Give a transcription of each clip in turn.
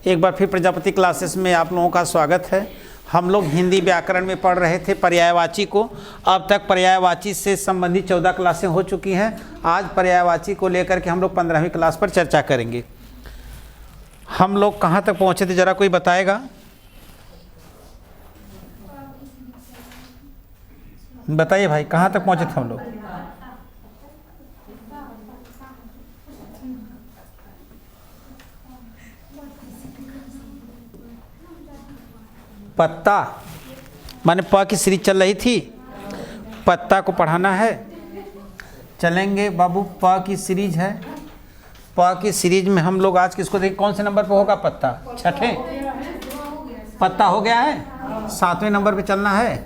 एक बार फिर प्रजापति क्लासेस में आप लोगों का स्वागत है। हम लोग हिंदी व्याकरण में पढ़ रहे थे पर्यायवाची को। अब तक पर्यायवाची से संबंधित 14 क्लासें हो चुकी हैं। आज पर्यायवाची को लेकर के हम लोग 15वीं क्लास पर चर्चा करेंगे। हम लोग कहाँ तक पहुँचे थे, ज़रा कोई बताएगा? बताइए भाई, कहाँ तक पहुँचे थे हम लोग? पत्ता माने प की सीरीज चल रही थी, पत्ता को पढ़ाना है। चलेंगे बाबू, प की सीरीज है। प की सीरीज में हम लोग आज किसको देखें? कौन से नंबर पे होगा पत्ता? छठे। पत्ता हो गया है, 7वें नंबर पे चलना है।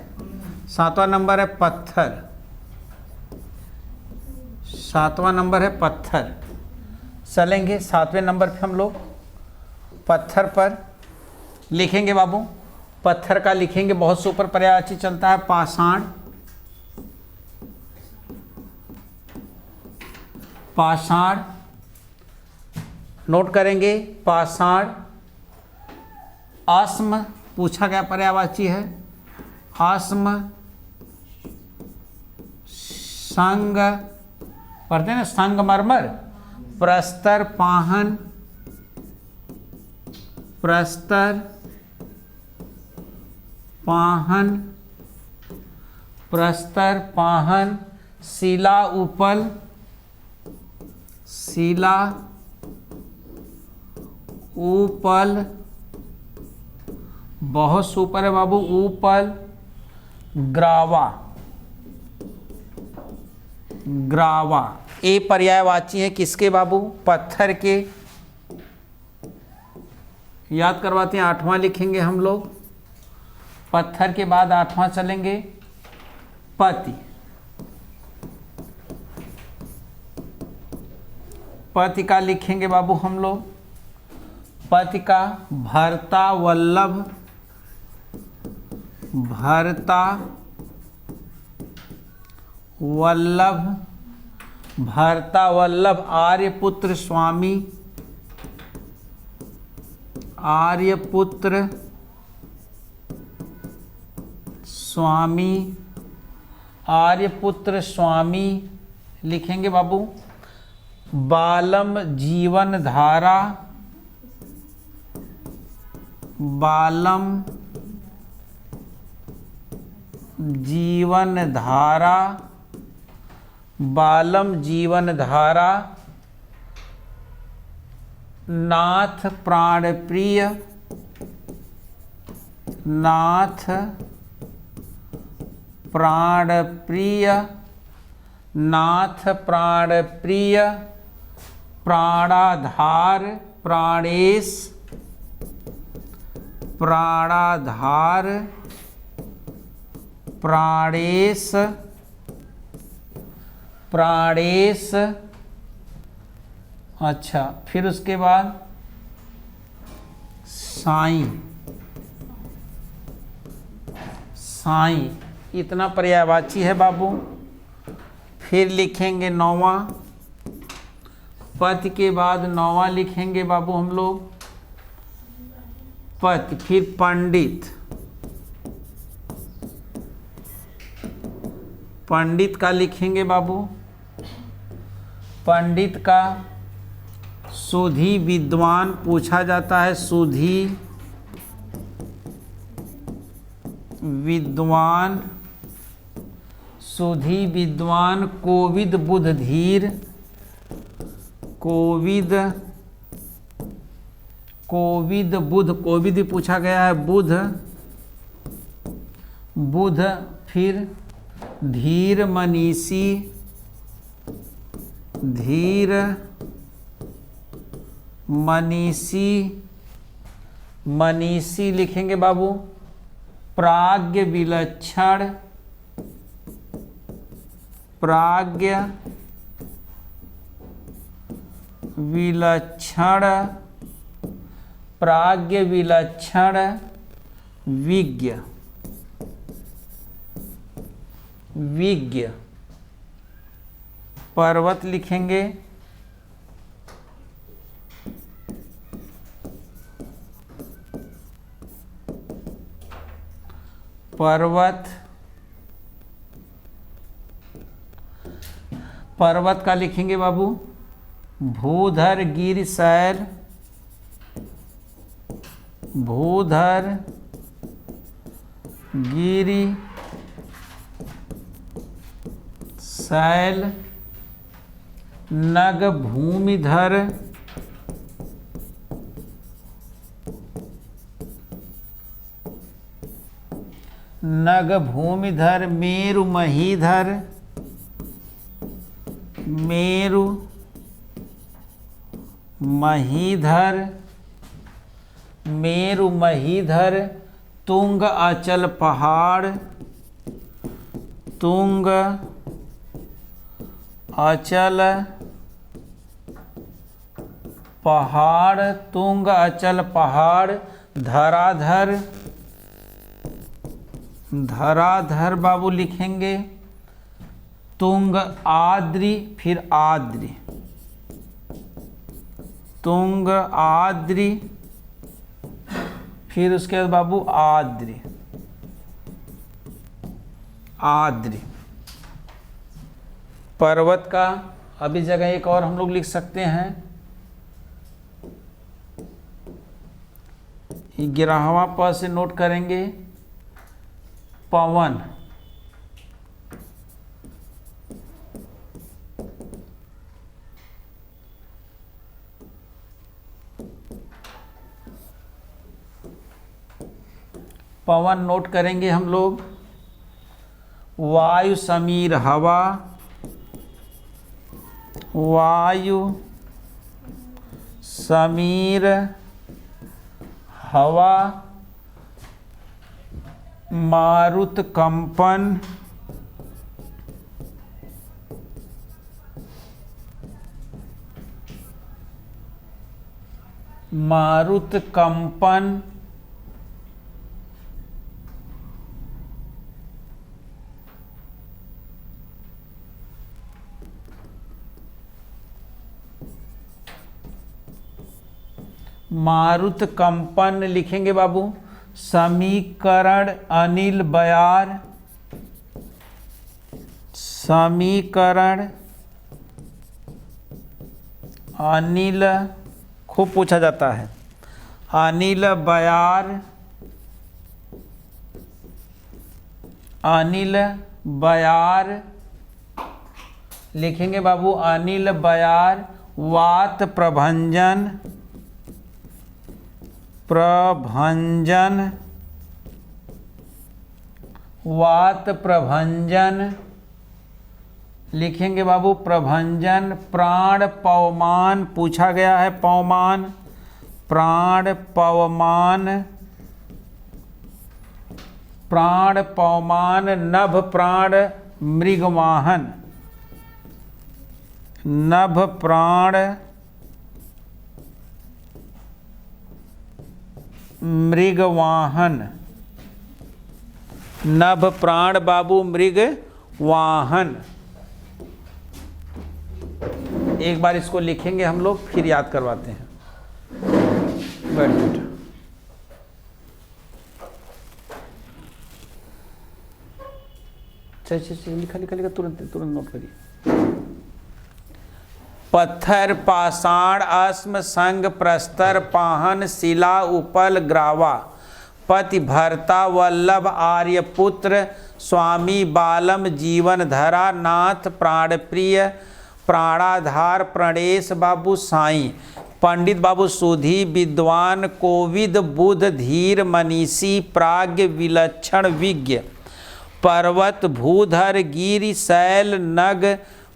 7वां नंबर है पत्थर। 7वां नंबर है पत्थर। चलेंगे 7वें नंबर पे हम लोग पत्थर पर लिखेंगे बाबू। पत्थर का लिखेंगे, बहुत सुपर पर्यायवाची चलता है पाषाण। पाषाण नोट करेंगे, पाषाण। आस्म पूछा गया पर्यायवाची है, आस्म। संग पढ़ते हैं ना, संगमरमर। प्रस्तर पाहन, प्रस्तर पाहन, प्रस्तर पाहन। शिला उपल, शिला उपल। बहुत सुपर है बाबू, उपल। ग्रावा, ग्रावा। ये पर्यायवाची है किसके बाबू? पत्थर के। याद करवाते हैं, 8वां लिखेंगे हम लोग। पत्थर के बाद 8वां चलेंगे पति। पति का लिखेंगे बाबू हम लोग। पति का भर्ता वल्लभ, भर्ता वल्लभ। भर्ता वल्लभ। आर्यपुत्र स्वामी, आर्यपुत्र स्वामी। आर्यपुत्र स्वामी लिखेंगे बाबू। बालम जीवन धारा, बालम जीवन धारा। बालम जीवन धारा। नाथ प्राणप्रिय, नाथ प्राणप्रिय। नाथ प्राणप्रिय। प्राणाधार, प्राणेश, प्राणाधार। प्राणेश, प्राणेश। अच्छा, फिर उसके बाद साईं, साईं। इतना पर्यायवाची है बाबू। फिर लिखेंगे 9वां। पति के बाद 9वां लिखेंगे बाबू हम लोग पति। फिर पंडित, पंडित का लिखेंगे बाबू। पंडित का सुधी विद्वान पूछा जाता है, सुधी विद्वान। सुधी विद्वान। कोविद बुध धीर, कोविद, कोविद बुध। कोविद भी पूछा गया है, बुध, बुध। फिर धीर मनीषी, धीर मनीषी। मनीषी लिखेंगे बाबू। प्राज्ञ विलक्षण, प्राज्ञ विलक्षण। प्राज्ञ विलक्षण। विज्ञ, विज्ञ। पर्वत लिखेंगे। पर्वत, पर्वत का लिखेंगे बाबू भूधर गिर शैल, भूधर गिरि शैल, नग भूमिधर, नग भूमिधर मेरु महीधर, मेरु महीधर, मेरु महीधर, तुंग अचल पहाड़, तुंग अचल पहाड़, तुंग अचल पहाड़, धराधर, धराधर बाबू लिखेंगे तुंग आद्रि, फिर आद्रि, तुंग आद्रि, फिर उसके बाद बाबू आद्रि, आद्रि। पर्वत का अभी जगह एक और हम लोग लिख सकते हैं 11वां पद से नोट करेंगे पवन, पवन नोट करेंगे हम लोग वायु समीर हवा, वायु समीर हवा, मारुत कंपन, मारुत कंपन, मारुत कंपन लिखेंगे बाबू समीकरण अनिल बयार, समीकरण अनिल खूब पूछा जाता है, अनिल बयार, अनिल बयार लिखेंगे बाबू अनिल बयार, वात प्रभंजन, प्रभंजन, वात प्रभंजन लिखेंगे बाबू प्रभंजन, प्राण पवमान पूछा गया है पवमान, प्राण पवमान, प्राण पवमान, नभ प्राण मृगवाहन, नभ प्राण मृगवाहन, नभ प्राण बाबू मृग वाहन। एक बार इसको लिखेंगे हम लोग फिर याद करवाते हैं। बैठ बेटा। चल लिखा लिखा लिखा तुरंत तुरंत नोट करिए। पत्थर पाषाण अस्म संग प्रस्तर पाहन शिला उपल ग्रावा पति भरता वल्लभ आर्यपुत्र स्वामी बालम जीवन धरा नाथ प्राणप्रिय प्राणाधार प्रणेश बाबू साईं पंडित बाबू सुधी विद्वान कोविद बुध धीर मनीषी प्राज्ञ विलक्षण विज्ञ पर्वत भूधर गिरि शैल नग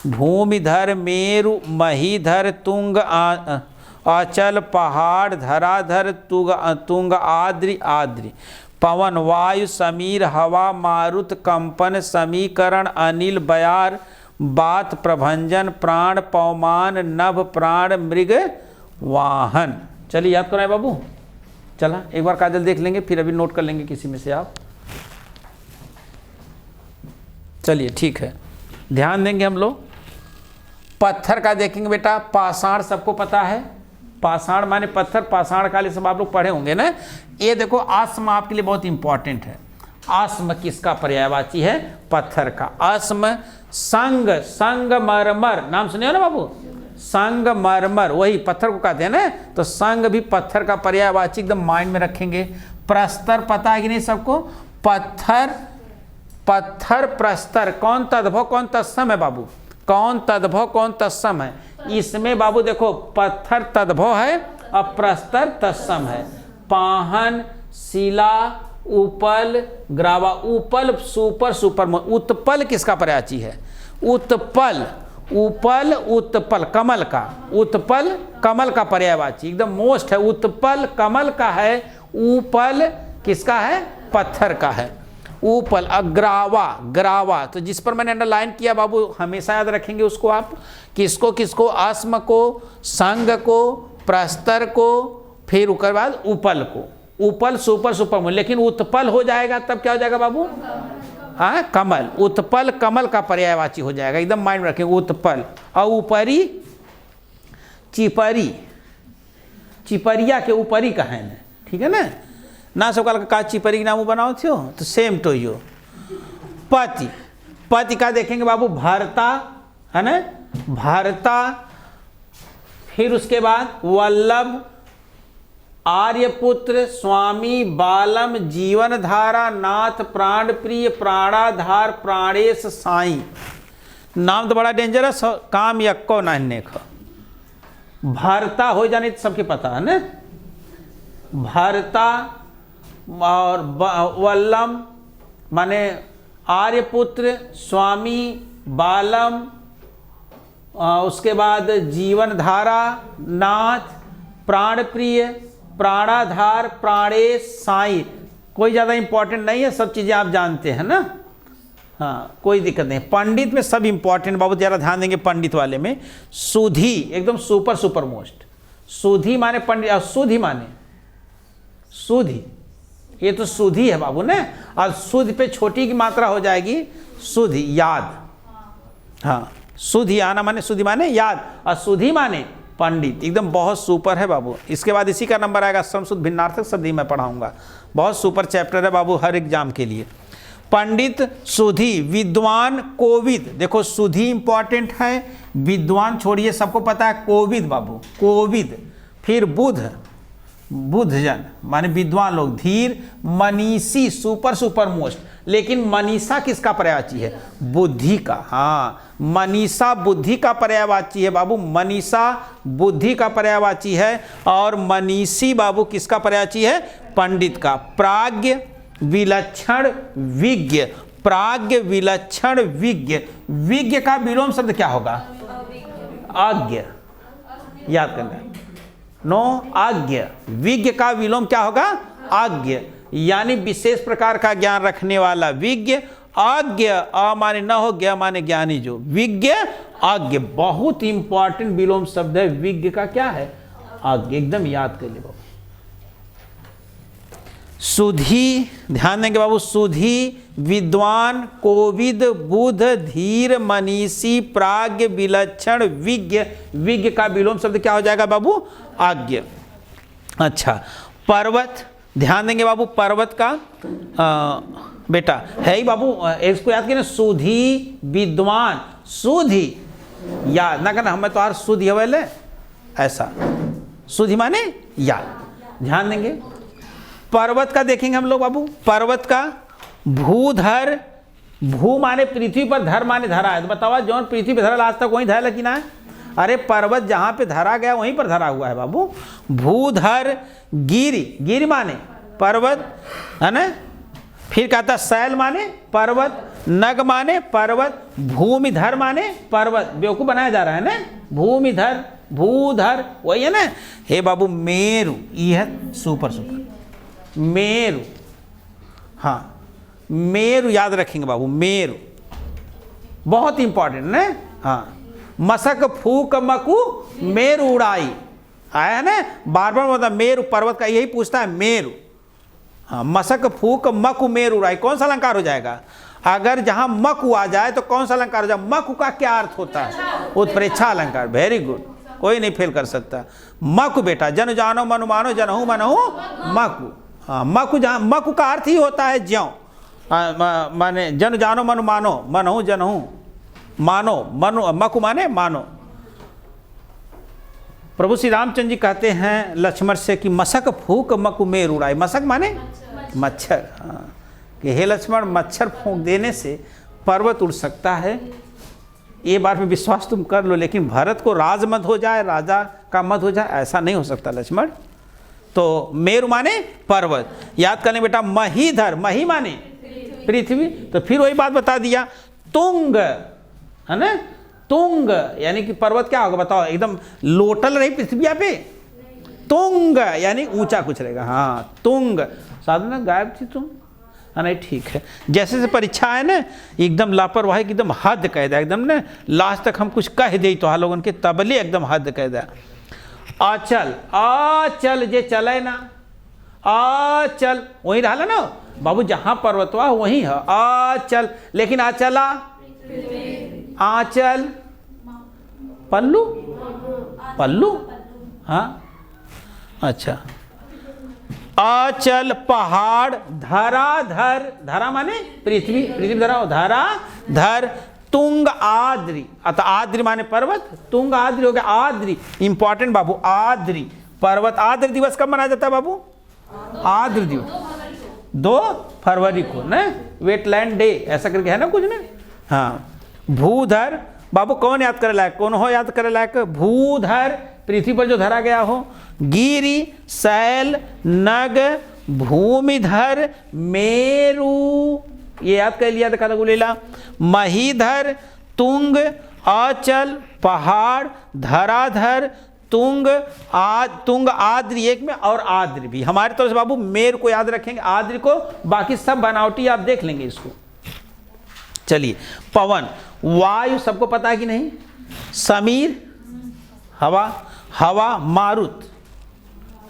भूमिधर मेरु महीधर तुंग अचल पहाड़ धराधर तुंग आद्रि आद्रि पवन वायु समीर हवा मारुत कंपन समीकरण अनिल बयार बात प्रभंजन प्राण पवमान नभ प्राण मृग वाहन। चलिए याद कराए बाबू। चला एक बार काजल देख लेंगे फिर अभी नोट कर लेंगे किसी में से आप। चलिए ठीक है ध्यान देंगे हम लोग। पत्थर का देखेंगे बेटा पाषाण सबको पता है। पाषाण माने पत्थर पाषाण काले सब आप लोग पढ़े होंगे ना। ये देखो आज समय आपके लिए बहुत इंपॉर्टेंट है। आस्म किसका पर्यायवाची है? पत्थर का। आस्म। संग, संगमरमर, नाम सुने हो ना बाबू? संगमरमर वही पत्थर को कहते हैं ना, तो संग भी पत्थर का पर्यायवाची, एकदम माइंड में रखेंगे। प्रस्तर पता है कि नहीं सबको? पत्थर, पत्थर प्रस्तर, कौन तद्भव कौन तत्सम है बाबू? कौन तद्भव कौन तत्सम है? इसमें बाबू देखो पत्थर तद्भव है और प्रस्तर तत्सम है। पाहन, शिला, उपल, ग्रावा। उपल सुपर, सुपर। उत्पल किसका पर्यायवाची है? उत्पल, उपल, उत्पल, कमल का। उत्पल कमल का पर्यायवाची, एकदम मोस्ट है। उत्पल कमल का है, उपल किसका है? पत्थर का है। उपल। अग्रावा, ग्रावा, तो जिस पर मैंने अंडरलाइन किया बाबू हमेशा याद रखेंगे उसको आप। किसको किसको? आस्म को, संग को, प्रस्तर को, फिर उसके बाद उपल को। उपल सुपर, सुपर, लेकिन उत्पल हो जाएगा तब क्या हो जाएगा बाबू? हाँ, कमल। उत्पल कमल का पर्यायवाची हो जाएगा, एकदम माइंड में रखेंगे। उत्पल। और ऊपरी, चिपरी, चिपरिया के ऊपरी का है ना, ठीक है ना? ना सकाल का चिपरी नाम बनाओ थो, तो सेम टू यू। पति, पति का देखेंगे बाबू भरता, है ना? भरता। फिर उसके बाद वल्लभ, आर्यपुत्र, स्वामी, बालम, जीवन धारा, नाथ, प्राण प्रिय, प्राणाधार, प्राणेश, साई। नाम तो बड़ा डेंजरस, काम यक्को नान्य ख। भरता हो जाने तो सबके पता है ना? भरता और वल्लम माने आर्यपुत्र, स्वामी, बालम, उसके बाद जीवन धारा, नाथ, प्राण प्रिय, प्राणाधार, प्राणेश, साई। कोई ज़्यादा इंपॉर्टेंट नहीं है, सब चीज़ें आप जानते हैं ना? हाँ, कोई दिक्कत नहीं। पंडित में सब इंपॉर्टेंट बाबू, ज़रा ध्यान देंगे पंडित वाले में। सुधी एकदम सुपर, सुपर मोस्ट। सुधी माने पंडित, और सुधी माने सुधी, ये तो सुधी है बाबू ने। और सुध पे छोटी की मात्रा हो जाएगी सुधी, याद। हाँ, सुधी आना माने, सुधी माने याद, और सुधी माने पंडित। एकदम बहुत सुपर है बाबू। इसके बाद इसी का नंबर आएगा समशुद्ध भिन्नार्थक शब्द, ही मैं पढ़ाऊंगा। बहुत सुपर चैप्टर है बाबू हर एग्जाम के लिए। पंडित, सुधी, विद्वान, कोविद। देखो सुधी इंपॉर्टेंट है, विद्वान छोड़िए, सबको पता है कोविद बाबू, कोविद। फिर बुध, बुद्धजन माने विद्वान लोग। धीर, मनीषी, सुपर, सुपर मोस्ट। लेकिन मनीषा किसका पर्यायवाची है? बुद्धि का। हाँ, मनीषा बुद्धि का पर्यायवाची है बाबू। मनीषा बुद्धि का पर्यायवाची है। और मनीषी बाबू किसका पर्यायवाची है? पंडित का। प्राज्ञ, विलक्षण, विज्ञ। प्राज्ञ, विलक्षण, विज्ञ। विज्ञ का विलोम शब्द क्या होगा? आज्ञ। याद करना, नो आज्ञ। विज्ञ का विलोम क्या होगा? आज्ञ, यानी विशेष प्रकार का ज्ञान रखने वाला विज्ञ। आज्ञ, आ माने न हो, ज्ञ माने ज्ञानी जो। विज्ञ, आज्ञ, बहुत इंपॉर्टेंट विलोम शब्द है। विज्ञ का क्या है? आज्ञ, एकदम याद कर ले बाबू। सुधी, ध्यान देंगे बाबू। सुधी, विद्वान, कोविद, बुध, धीर, मनीषी, प्राज्ञ, विलक्षण, विज्ञ। विज्ञ का विलोम शब्द क्या हो जाएगा बाबू? आज्ञ। अच्छा, पर्वत, ध्यान देंगे बाबू। पर्वत का बेटा है ही बाबू, इसको याद कीजिए। सुधी, विद्वान, सुधी याद ना करना, हमें तो हर सुधी हवेले ऐसा। सुधी माने याद, ध्यान देंगे। पर्वत का देखेंगे हम लोग बाबू। पर्वत का भूधर, भू माने पृथ्वी पर, धर माने धरा है। तो बताओ जौन पृथ्वी पर धरा आज तक वहीं धरा कि ना है? अरे पर्वत जहाँ पे धरा गया वहीं पर धरा हुआ है बाबू। भूधर, गिरि, गिरि माने पर्वत, है ना? फिर कहता शैल माने पर्वत, नग माने पर्वत, भूमिधर माने पर्वत। बेवकूफ बनाया जा रहा है ना? भूमिधर, भूधर वही है ना? हे बाबू मेरु, ये है सुपर सुपर। मेरु, हाँ मेरु याद रखेंगे बाबू। मेरु बहुत इंपॉर्टेंट ना? हाँ, मशक फूक मकु मेरु उड़ाई, आया है ना? बार बार मतलब मेरु पर्वत का यही पूछता है मेरु। हाँ, मशक फूक मकु मेरु उड़ाई, कौन सा अलंकार हो जाएगा? अगर जहां मकु आ जाए तो कौन सा अलंकार हो जाए? मकु का क्या अर्थ होता है? उत्प्रेक्षा अलंकार। वेरी गुड, कोई नहीं फेल कर सकता। मकु बेटा, जन जानो मनु मानो जनहु मनहु मकु। हाँ, मकु, जहाँ मकु का अर्थ ही होता है ज्यों। माने जन जानो मनु मानो, मनहु जनहु मानो, मनु मकु माने मानो। प्रभु श्री रामचंद्र जी कहते हैं लक्ष्मण से कि मशक फूक मकु मेर उड़ाए। मशक माने मच्छर, हाँ, कि हे लक्ष्मण मच्छर फूंक देने से पर्वत उड़ सकता है, ये बात में विश्वास तुम कर लो, लेकिन भरत को राज मत हो जाए, राजा का मत हो जाए, ऐसा नहीं हो सकता लक्ष्मण। तो मेरु माने पर्वत, याद करने बेटा। महीधर, मही माने पृथ्वी, तो फिर वही बात बता दिया। तुंग है ना, तुंग यानी कि पर्वत क्या होगा बताओ, एकदम लोटल रही पृथ्वी पे, तुंग यानी ऊंचा कुछ रहेगा। हाँ तुंग, साधना गायब थी तुम, हाँ नहीं ठीक है। जैसे से परीक्षा है ना, एकदम लापरवाही की एकदम हद कह दिया, एकदम ना लास्ट तक हम कुछ कह दे तो हाँ लोगों के तबले एकदम हद कह दिया। आचल, आचल जे चले ना, आचल वही रहा ना बाबू, जहाँ पर्वतवा वहीं है आचल, लेकिन आचला आंचल पल्लू, पल्लू, हाँ अच्छा। आचल पहाड़, धराधर, धरा माने पृथ्वी, पृथ्वी धरा, धरा धर। तुंग आद्रि, अतः आद्रि माने पर्वत, तुंग आद्रि हो गया। आद्रि इंपॉर्टेंट बाबू, आद्रि पर्वत। आद्र दिवस कब मनाया जाता है बाबू? आद्र दिवस 2 फरवरी को ना, वेटलैंड डे ऐसा करके है ना कुछ ना। हाँ भूधर बाबू, कौन याद करे लायक, कौन हो याद करे लायक? भूधर, पृथ्वी पर जो धरा गया हो। गिरि, शैल, नग, भूमिधर, मेरु, ये याद कर लिया था गुलेला। महीधर, तुंग, आचल पहाड़, धराधर, तुंग आद्रि एक में, और आद्रि भी हमारे तरफ से बाबू मेर को याद रखेंगे, आद्रि को, बाकी सब बनावटी आप देख लेंगे इसको। चलिए पवन, वायु सबको पता है कि नहीं? समीर हवा, हवा मारुत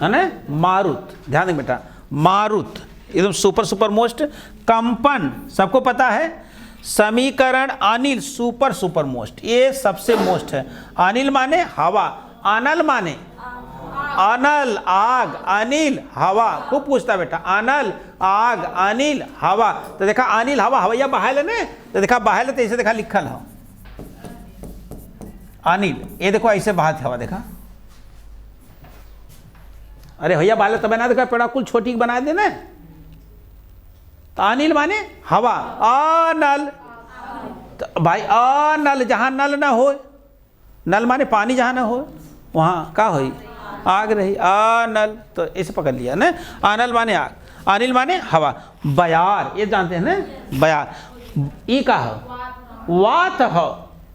है ना, मारुत ध्यान दें बेटा, मारुत एकदम सुपर मोस्ट। कंपन सबको पता है। समीकरण, अनिल सुपर मोस्ट, ये सबसे मोस्ट है। अनिल माने हवा, अनल माने अनल आग, अनिल हवा, खूब पूछता बेटा, अनल आग, अनिल हवा। तो देखा अनिल हवा, हवैया बहाल है ना, तो देखा बहाल है तो ऐसे देखा लिखल है अनिल, ये देखो ऐसे बहात हवा, देखा अरे भैया बाल तो बना, देखा पेड़ा कुल छोटी बना देना। तो अनिल माने हवा, अनल तो भाई अनल, जहां नल ना हो, नल माने पानी जहां ना हो वहां का होई, आग रही, अनल, तो इसे पकड़ लिया ना। अनल माने आग, अनिल माने हवा। बयार, ये जानते हैं ना, बयार ई का हो, वात हो,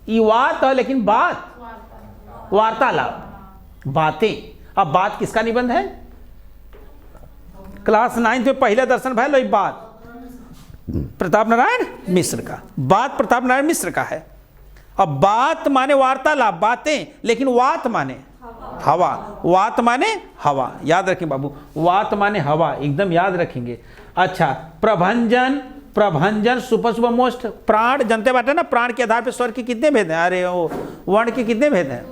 ई वात हो, लेकिन बात वार्तालाप, बातें। अब बात किसका निबंध है? क्लास 9 में पहले दर्शन भाई लो, बात प्रताप नारायण मिश्र का, बात प्रताप नारायण मिश्र का है। अब बात माने वार्तालाप, बातें, लेकिन वात माने हवा, वात माने हवा, याद रखें बाबू, वात माने हवा, एकदम याद रखेंगे। अच्छा प्रभंजन, प्रभंजन सुपर मोस्ट। प्राण जानते बाटे ना, प्राण के आधार पर स्वर के कितने भेद हैं? अरे वो वर्ण के कितने भेद हैं?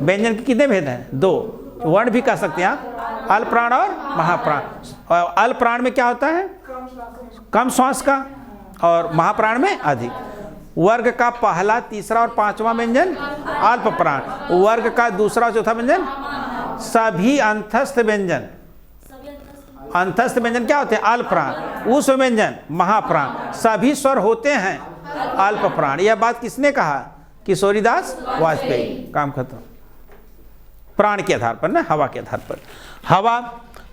व्यंजन के कितने भेद हैं? 2। वर्ण भी कह सकते हैं आप, अल प्राण और महाप्राण। और अल प्राण में क्या होता है? कम श्वास का, और महाप्राण में अधिक। वर्ग का पहला, तीसरा और पांचवा व्यंजन अल्प प्राण, वर्ग का दूसरा और चौथा व्यंजन सभी अंतस्थ व्यंजन। अंतस्थ व्यंजन क्या होते हैं? अल्प प्राण। उस व्यंजन महाप्राण, सभी स्वर होते हैं अल्प प्राण। यह बात किसने कहा? किशोरीदास वाजपेयी। काम खत्म। प्राण के आधार पर ना, हवा के आधार पर। हवा,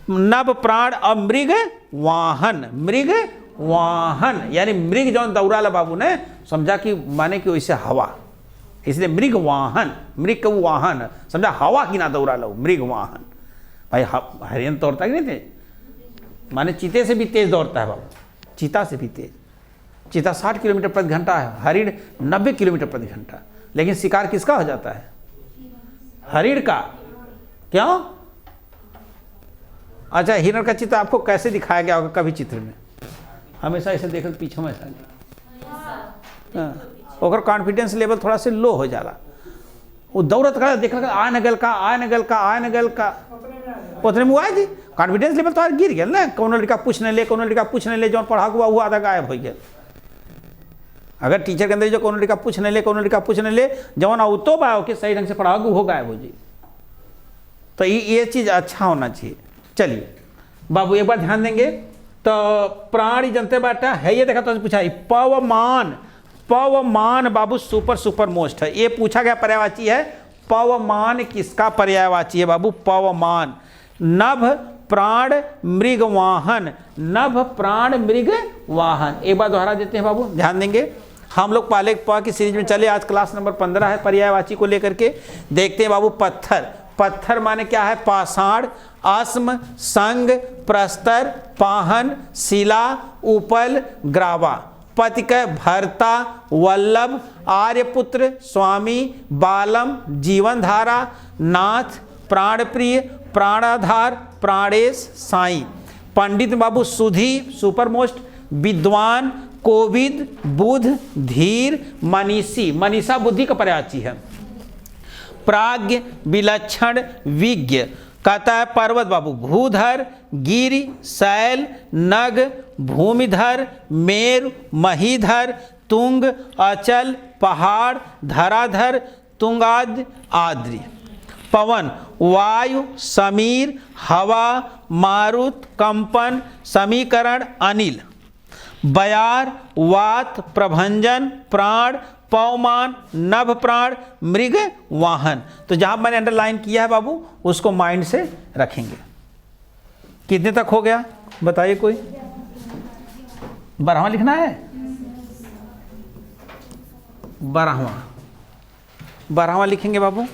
नभ प्राण और मृग वाहन, मृग वाहन यानी मृग जो दौड़ाला बाबू ने समझा कि माने कि वैसे हवा, इसलिए मृग वाहन, मृग का वाहन समझा, हवा की ना दौड़ा लो, मृग वाहन। भाई हरियन दौड़ता कि नहीं थे, माने चीते से भी तेज दौड़ता है बाबू, चीता से भी तेज। चीता 60 किलोमीटर प्रति घंटा है, हरिण 90 किलोमीटर प्रति घंटा। लेकिन शिकार किसका हो जाता है? हरिण का। क्यों? अच्छा हिरण का चित्र आपको कैसे दिखाया गया होगा कभी चित्र में? हमेशा ऐसे देख पीछे में ऐसा नहीं, ओकर कॉन्फिडेंस लेवल थोड़ा से लो हो जाला। वो दौड़त कर देख आ नगल का, आ नगल का, आ नगल का, उतने में हुआ जी कॉन्फिडेंस लेवल तो गिर गया ना, कौन लड़का पूछ नहीं ले, कौन लड़का पूछ नहीं ले, जो पढ़ा हुआ वो आधा गायब हो गया। अगर टीचर के अंदर जो कौन लड़का पूछ नहीं ले, कौन लड़का पूछ नहीं ले, जवन तो बा के सही ढंग से पढ़ा हो गायब हो जाए। तो ये चीज़ अच्छा होना चाहिए। चलिए बाबू एक बार ध्यान देंगे तो प्राणी जनते बाटा है, ये देखा तो पूछा पवमान, पवमान बाबू सुपर मोस्ट है। ये पूछा गया पर्यायवाची है, पवमान किसका पर्यायवाची है बाबू? पवमान। नभ प्राण मृग वाहन, नभ प्राण मृग वाहन। एक बार दोहरा देते हैं बाबू, ध्यान देंगे। हम लोग पहले प की सीरीज में चले, आज क्लास नंबर 15 है पर्यायवाची को लेकर के। देखते हैं बाबू पत्थर, पत्थर माने क्या है? पाषाण, अस्म, संग, प्रस्तर, पाहन, शिला, उपल, ग्रावा। पतिक भर्ता, वल्लभ, आर्यपुत्र, स्वामी, बालम, जीवनधारा, नाथ, प्राणप्रिय, प्राणाधार, प्राणेश, साईं। पंडित बाबू सुधी सुपर मोस्ट, विद्वान, कोविद, बुध, धीर, मनीषी, मनीषा बुद्धि का पर्यायवाची है। प्राज्ञ, विलक्षण, विज्ञ। कहता है पर्वत बाबू भूधर, गिरि, शैल, नग, भूमिधर, मेरु, महीधर, तुंग, अचल, पहाड़, धराधर, तुंगाद्रि, आद्रि। पवन वायु, समीर, हवा, मारुत, कंपन, समीकरण, अनिल। बयार, वात, प्रभंजन, प्राण, पवमान, नभ प्राण, मृग वाहन। तो जहां मैंने अंडरलाइन किया है बाबू उसको माइंड से रखेंगे। कितने तक हो गया बताइए कोई? 12वां लिखना है? 12वां लिखेंगे बाबू।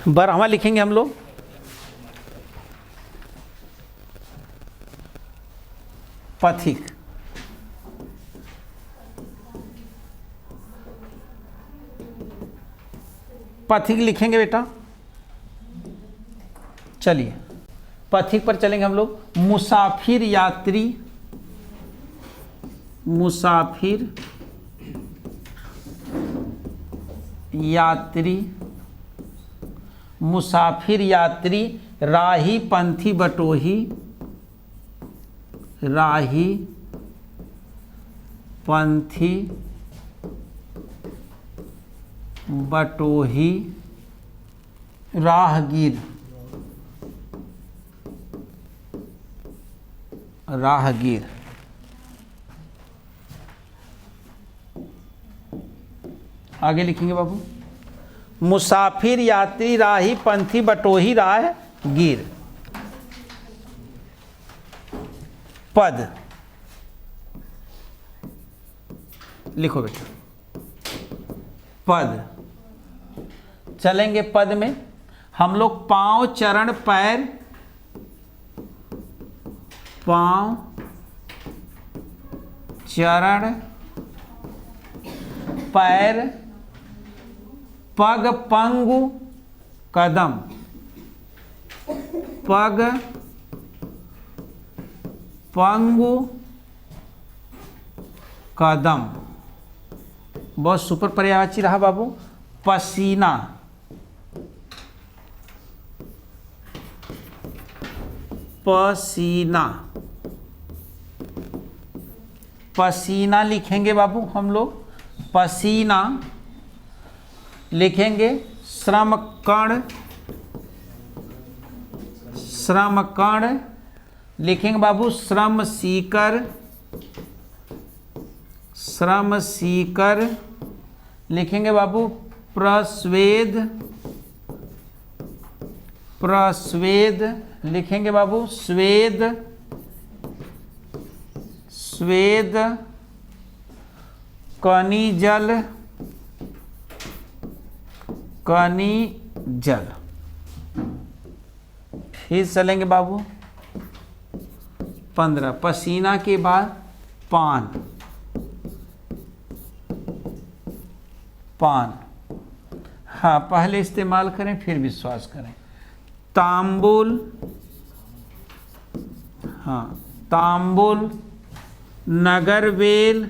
बारहवां लिखेंगे हम लोग। पथिक, पथिक लिखेंगे बेटा। चलिए पथिक पर चलेंगे हम लोग। मुसाफिर यात्री, मुसाफिर यात्री, मुसाफिर यात्री, राही पंथी बटोही, राही पंथी बटोही, राहगीर, राहगीर। आगे लिखेंगे बाबू। मुसाफिर यात्री, राही पंथी बटोही, राहगीर। पद लिखो बेटा। पद चलेंगे। पद में हम लोग पांव, चरण, पैर, पांव, चरण, पैर, पग, पंगु, कदम, पग, पंगु, कदम। बहुत सुपर पर्यायवाची रहा बाबू। पसीना, पसीना, पसीना लिखेंगे बाबू हम लोग। पसीना लिखेंगे। श्रम कण, श्रम कण लिखेंगे बाबू। श्रम सीकर, श्रम सीकर लिखेंगे बाबू। प्रस्वेद, प्रस्वेद लिखेंगे बाबू। स्वेद, स्वेद, कनिजल, कनिजल। फिर चलेंगे बाबू 15। पसीना के बाद पान, पान। हाँ पहले इस्तेमाल करें फिर विश्वास करें। तांबुल, हाँ तांबुल, नगरबेल,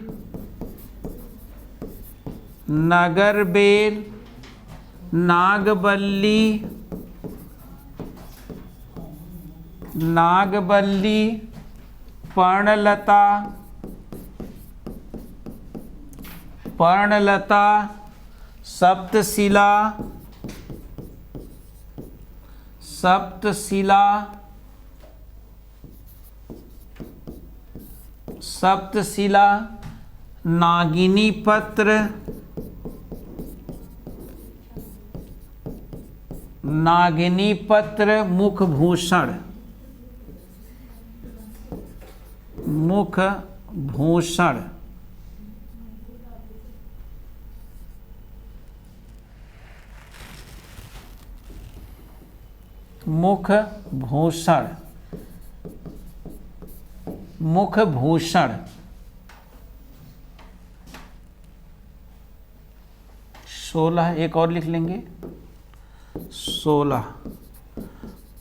नगरबेल, नागबल्ली, नागबल्ली, पर्णलता, पर्णलता, सप्तशिला, सप्तशिला, सप्तशिला, नागिनी पत्र, नागिनी पत्र, मुखभूषण, मुखभूषण, मुखभूषण, मुखभूषण, 16 एक और लिख लेंगे 16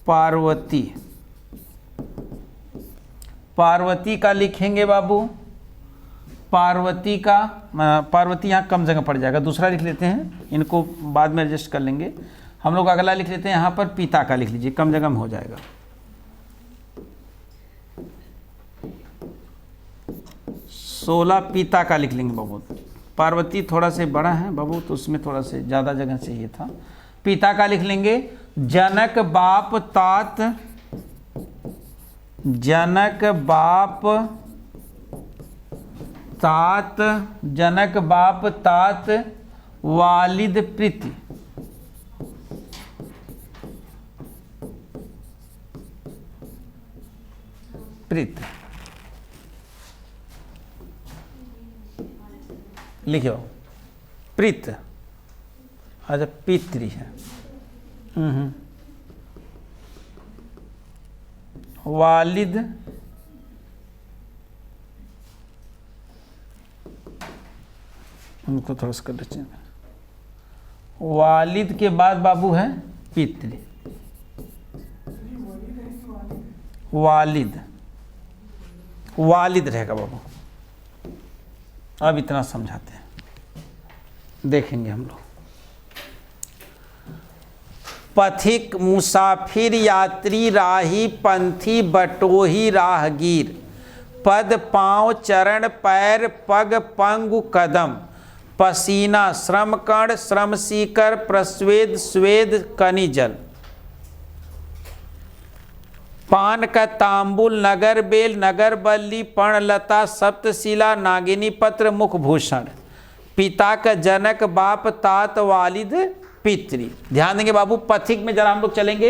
पार्वती, पार्वती का लिखेंगे बाबू, पार्वती का, पार्वती यहाँ कम जगह पड़ जाएगा, दूसरा लिख लेते हैं, इनको बाद में एडजस्ट कर लेंगे। हम लोग अगला लिख लेते हैं, यहाँ पर पिता का लिख लीजिए, कम जगह में हो जाएगा। 16 पिता का लिख लेंगे बाबू। पार्वती थोड़ा से बड़ा है बाबू, तो उसमें थोड़ा से ज़्यादा जगह चाहिए था। पिता का लिख लेंगे जनक बाप तात, जनक बाप तात, जनक बाप तात वालिद प्रीति, प्रीत लिखिए प्रीत, अच्छा पितृ है, वालिद, उनको थोड़ा सा कर लीजिए, वालिद के बाद बाबू है पितृ, वालिद, वालिद रहेगा बाबू। अब इतना समझाते हैं, देखेंगे हम लोग। पथिक, मुसाफिर, यात्री, राही, पंथी, बटोही, राहगीर, पद, पांव, चरण, पैर, पग, पंगु, कदम, पसीना, श्रम कण, श्रम सीकर, प्रस्वेद, स्वेद, कनिजल, पान का तांबुल, नगर बेल, नगर बल्ली, पर्णलता, सप्तशिला, नागिनी पत्र, मुखभूषण, पिता का जनक बाप तात वालिद पितृ। ध्यान देंगे बाबू, पथिक में जरा हम लोग चलेंगे,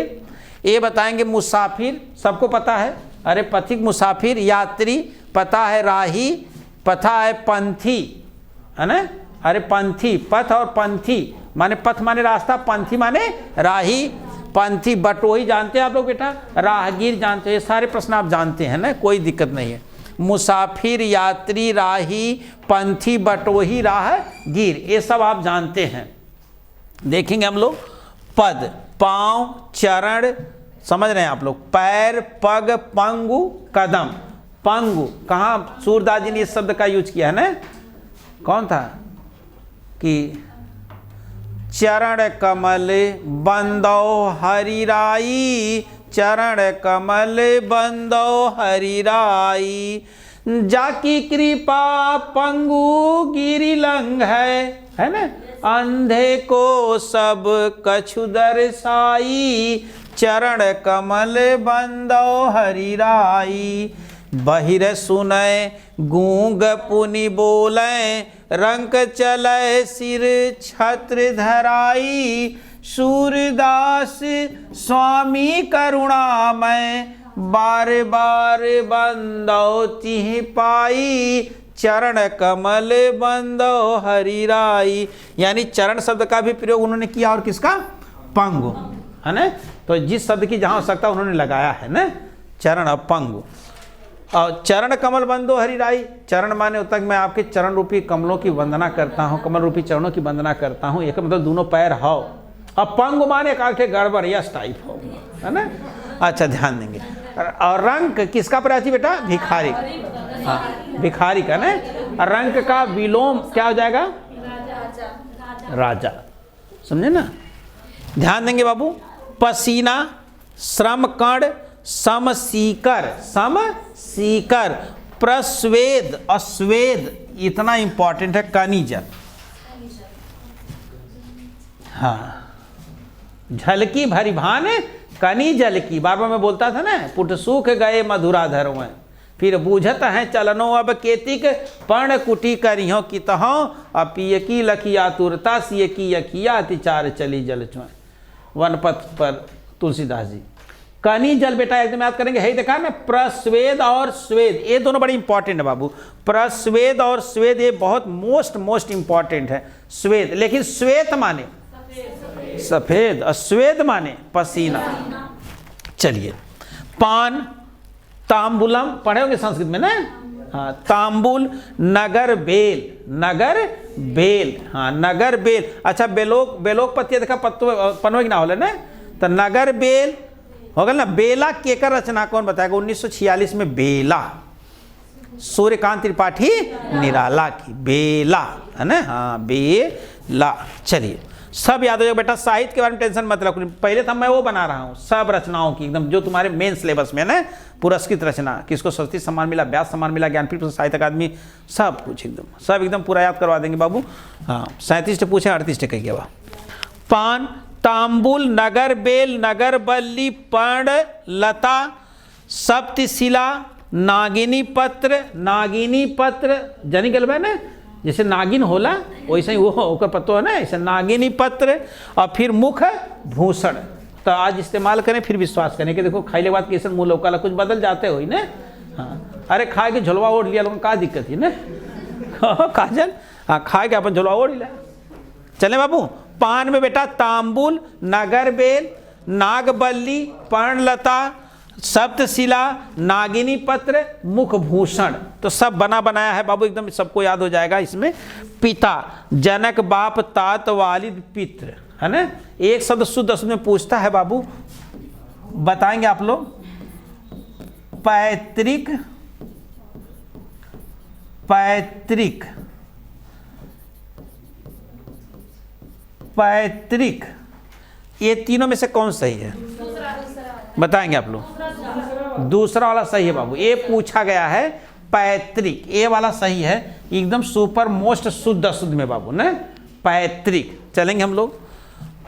ये बताएंगे मुसाफिर सबको पता है, अरे पथिक मुसाफिर, यात्री पता है, राही पता है, पंथी है ना, अरे पंथी, पथ और पंथी माने पथ माने रास्ता, पंथी माने राही, पंथी, बटोही जानते हैं आप लोग बेटा, राहगीर जानते हैं, ये सारे प्रश्न आप जानते हैं ना, कोई दिक्कत नहीं है। मुसाफिर, यात्री, राही, पंथी, बटोही, राहगीर, ये सब आप जानते हैं। देखेंगे हम लोग पद, पांव, चरण, समझ रहे हैं आप लोग, पैर, पग, पंगु, कदम। पंगु कहाँ सूरदास जी ने इस शब्द का यूज किया है ना, कौन था कि चरण कमल बंदो हरिराई, चरण कमल बंदो हरिराई, जाकी कृपा पंगु गिरि लंघ है ना, अंधे को सब कछु दर्शाई, चरण कमल बंदो हरिराई, बहिर सुनय गूंग पुनि बोलै, रंक चलय सिर छत्र धराई, सूरदास स्वामी करुणामय, बार बार बंदो तिहि पाई, चरण कमल बंदो हरिराई। यानी चरण शब्द का भी प्रयोग उन्होंने किया, और किसका, पंगु है ना, तो जिस शब्द की जहां आवश्यकता उन्होंने लगाया है ना, चरण और पंगु। और चरण कमल बंदो हरिराई, चरण माने होता है कि मैं आपके चरण रूपी कमलों की वंदना करता हूँ, कमल रूपी चरणों की वंदना करता हूँ, एक मतलब दोनों पैर हो, और पंगु माने काके गड़बड़ या टाइप हो, है ना। अच्छा ध्यान देंगे। और रंक किसका प्राची बेटा, भिखारी, हाँ भिखारी का ना, रंक का विलोम क्या हो जाएगा, राजा, समझे ना। ध्यान देंगे बाबू, पसीना, श्रम कण, समसीकर, समसीकर, प्रस्वेद, अस्वेद, इतना इंपॉर्टेंट है, कनी जल। हाँ, झलकी भरी भान कनी जल की, बार बार मैं बोलता था ना, पुट सूख गए मधुराधर में, फिर बूझत हैं चलनो अब केतिक, पर्ण कुटी करियों की तहों, अपिय की लखिया तुरता सिय की यखिया अतिचार चली जल चुए। वनपथ पर तुलसीदास जी। कनी जल बेटा एकदम याद करेंगे, है देखा ना, प्रस्वेद और स्वेद, ये दोनों बड़ी इंपॉर्टेंट है बाबू। प्रस्वेद और स्वेद ये बहुत मोस्ट इंपॉर्टेंट है। स्वेद, लेकिन श्वेत माने सफेद, अस्वेद माने पसीना। चलिए, पान, तांबुलम पढ़े होंगे संस्कृत में ना, हाँ, तांबुल, नगर बेल, नगर बेल, हाँ, नगर बेल। अच्छा, बेलोक, बेलोक पत्ती देखा पनवे की ना होले ना, तो नगर बेल हो गया ना। बेला केकर रचना कौन बताएगा? 1946 में बेला, सूर्यकांत त्रिपाठी निराला की बेला, है ना, हाँ, बेला। चलिए, सब याद हो जाएगा बेटा। साहित्य के बारे में टेंशन मत रखो, पहले तो मैं वो बना रहा हूँ सब रचनाओं की एकदम, जो तुम्हारे मेन सिलेबस में ना, पुरस्कृत रचना, किसको सरस्वती सम्मान मिला, व्यास सम्मान मिला, ज्ञानपीठ साहित्य अकादमी, सब कुछ एकदम, सब एकदम पूरा याद करवा देंगे बाबू। हाँ, 37 पूछे, 38 कहिए बा। पान, तांबुल, नगर बेल, नगर बल्ली, पर्ण लता, सप्तशिला, नागिनी पत्र, नागिनी पत्र जनी गलबा ना, जैसे नागिन होला वैसे ही वो ओकर पत्तो है ना, ऐसे नागिनी पत्र। और फिर मुख भूषण, तो आज इस्तेमाल करें फिर विश्वास करें कि देखो खाइले बाद कैसे मुँह लौका कुछ बदल जाते हो ना। हाँ, अरे खा के झोलवा ओढ़ लिया लोगों का दिक्कत है ना, काजल, हाँ, खा के अपन झोलवा ओढ़ लिया। चले बाबू, पान में बेटा तांबुल, नगर बेल, नागबल्ली, पर्णलता, सप्तशिला, नागिनी पत्र, मुख भूषण, तो सब बना बनाया है बाबू, एकदम सबको याद हो जाएगा इसमें। पिता, जनक, बाप, तात, वालिद, पितृ, है ना। एक शब्द शुद्ध अशुद्ध में पूछता है बाबू, बताएंगे आप लोग। पैतृक, पैतृक, पैतृक, ये तीनों में से कौन सही है? बताएंगे आप लोग। दूसरा वाला सही है बाबू, ये पूछा गया है पैतृक, ये वाला सही है एकदम सुपर मोस्ट शुद्ध अशुद्ध में बाबू ना, पैतृक। चलेंगे हम लोग।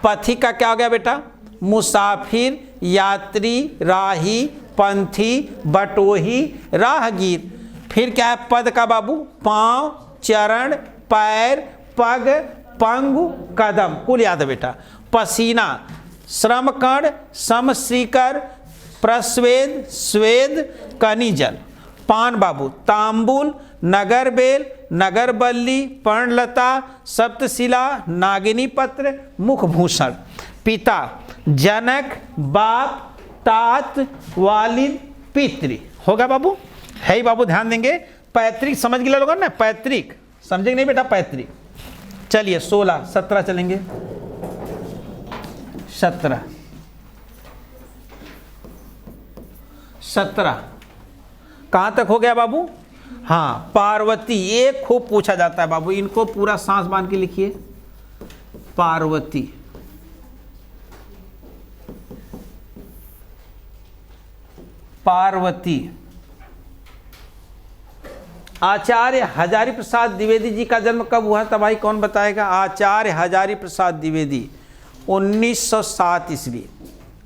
पथिक का क्या हो गया बेटा? मुसाफिर, यात्री, राही, पंथी, बटोही, राहगीर। फिर क्या है पद का बाबू? पांव, चरण, पैर, पग, पंगु, कदम, कुल याद है बेटा। पसीना, श्रम कण, समश्रीकर, प्रस्वेद, स्वेद, कनिजल। पान बाबू, तांबुल, नगर बेल, नगर बल्ली, पर्णलता, सप्तशिला, नागिनी पत्र, मुख भूषण। पिता, जनक, बाप, तात, वालिद, पितृ। होगा बाबू? है ही बाबू, ध्यान देंगे। पैतृक समझ गए लोग ना, पैतृक समझेंगे नहीं बेटा, पैतृक। चलिए 16, 17 चलेंगे। 17 कहाँ तक हो गया बाबू? हाँ, पार्वती, ये खूब पूछा जाता है बाबू, इनको पूरा सांस बांध के लिखिए। पार्वती, पार्वती। आचार्य हजारी प्रसाद द्विवेदी जी का जन्म कब हुआ था भाई, कौन बताएगा? आचार्य हजारी प्रसाद द्विवेदी 1907 ईस्वी,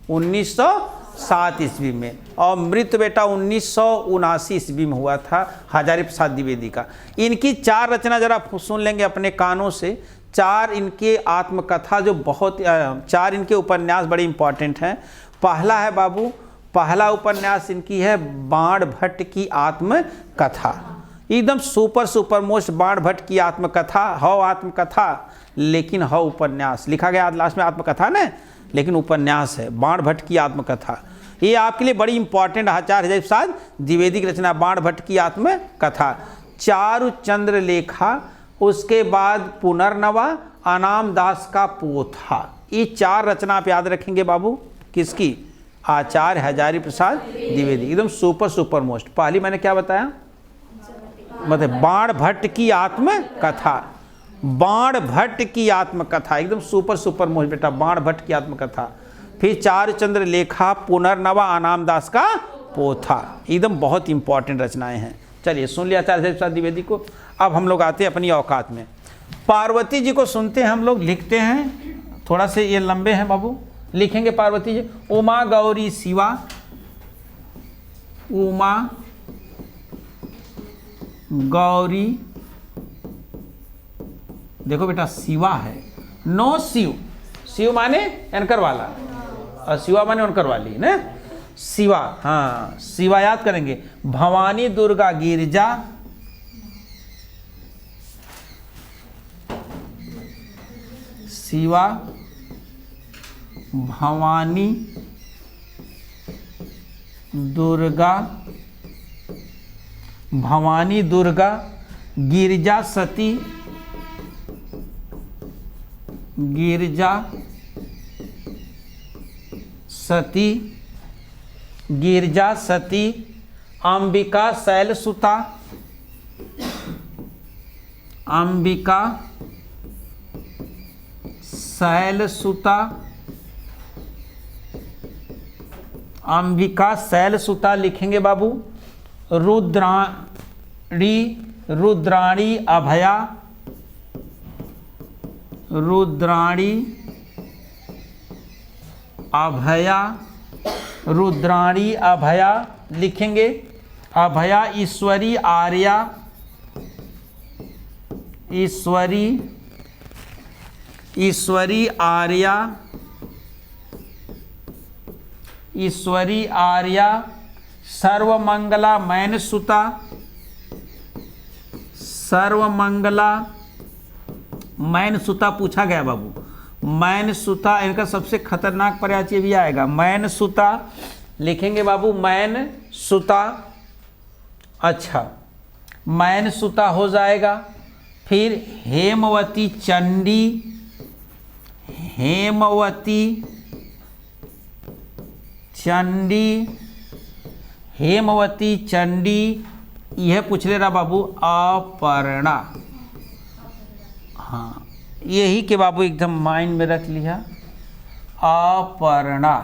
1907 ईस्वी में, और मृत्यु बेटा 1979 ईस्वी में हुआ था हजारी प्रसाद द्विवेदी का। इनकी 4 रचना जरा सुन लेंगे अपने कानों से। 4 इनके आत्मकथा जो बहुत, 4 इनके उपन्यास बड़े इंपॉर्टेंट हैं। पहला है बाबू, पहला उपन्यास इनकी है बाण भट्ट की आत्मकथा, एकदम सुपर मोस्ट बाण भट्ट की आत्मकथा। हो आत्मकथा लेकिन हो उपन्यास, लिखा गया लास्ट में आत्मकथा ना, लेकिन उपन्यास है बाण भट्ट की आत्मकथा। ये आपके लिए बड़ी इंपॉर्टेंट, आचार्य हजारी प्रसाद द्विवेदी की रचना बाण भट्ट की आत्मकथा। चारुचंद्र लेखा, उसके बाद पुनर्नवा, अनाम दास का पोथा। ये 4 रचना आप याद रखेंगे बाबू, किसकी? आचार्य हजारी प्रसाद द्विवेदी, एकदम सुपर मोस्ट। पहली मैंने क्या बताया? मतलब बाण भट्ट की आत्मकथा, बाण भट्ट की आत्मकथा, एकदम सुपर मोहित बेटा, बाण भट्ट की आत्मकथा। फिर चारुचंद्र लेखा, पुनर्नवा आनाम दास का पोथा, एकदम बहुत इंपॉर्टेंट रचनाएं हैं। चलिए सुन लिया आचार्य प्रसाद द्विवेदी को। अब हम लोग आते हैं अपनी औकात में। पार्वती जी को सुनते हैं हम लोग, लिखते हैं, थोड़ा से ये लंबे हैं बाबू, लिखेंगे पार्वती जी। उमा गौरी शिवा, उमा गौरी, देखो बेटा शिवा है, नो शिव, शिव माने एनकर वाला और शिवा माने उनकर वाली ना, शिवा, हाँ शिवा याद करेंगे। भवानी दुर्गा गिरजा, शिवा भवानी दुर्गा, भवानी दुर्गा, गिरजा सती, गिरजा सती, गिरजा सती, अंबिका शैलसुता, अंबिका शैलसुता, अंबिका शैलसुता लिखेंगे बाबू। रुद्राणी, रुद्राणी अभया, रुद्राणी अभया, रुद्राणी अभया लिखेंगे। अभया ईश्वरी आर्या, ईश्वरी, ईश्वरी आर्या, ईश्वरी आर्या, सर्वमंगला मैनसुता, सर्वमंगला मैनसुता पूछा गया बाबू। मैनसुता इनका सबसे खतरनाक पर्याय भी आएगा, मैनसुता लिखेंगे बाबू, मैनसुता। अच्छा मैनसुता हो जाएगा। फिर हेमवती चंडी, हेमवती चंडी, हेमवती चंडी, यह पूछ ले रहा बाबू। अपर्णा, हाँ यही के बाबू एकदम माइंड में रख लिया। अपर्णा,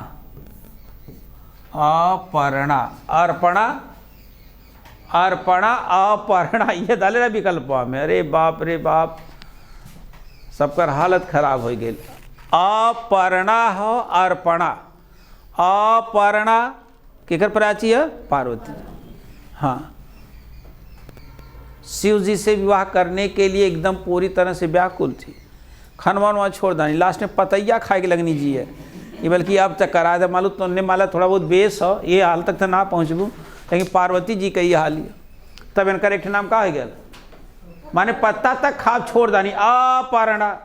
अपर्णा, अर्पणा, अर्पणा, अपर्णा, ये डाले ना विकल्प में। अरे बाप रे बाप, सबकर हालत खराब हो गई। अपर्णा हो, अर्पणा, अपर्णा केकर प्राची है? पार्वती। हाँ शिव जी से विवाह करने के लिए एकदम पूरी तरह से व्याकुल थी। खनवा वहाँ छोड़ दानी, लास्ट में पतैया खाए के लगनी जी है ये, बल्कि अब तक करा दे मालूम तो ने माला थोड़ा बहुत बेस हो, ये हाल तक तो ना पहुँचबू, लेकिन पार्वती जी का ये हाल है। तब इनका एक नाम का हो गया, माने पत्ता तक खा छोड़ दानी। अपर्णा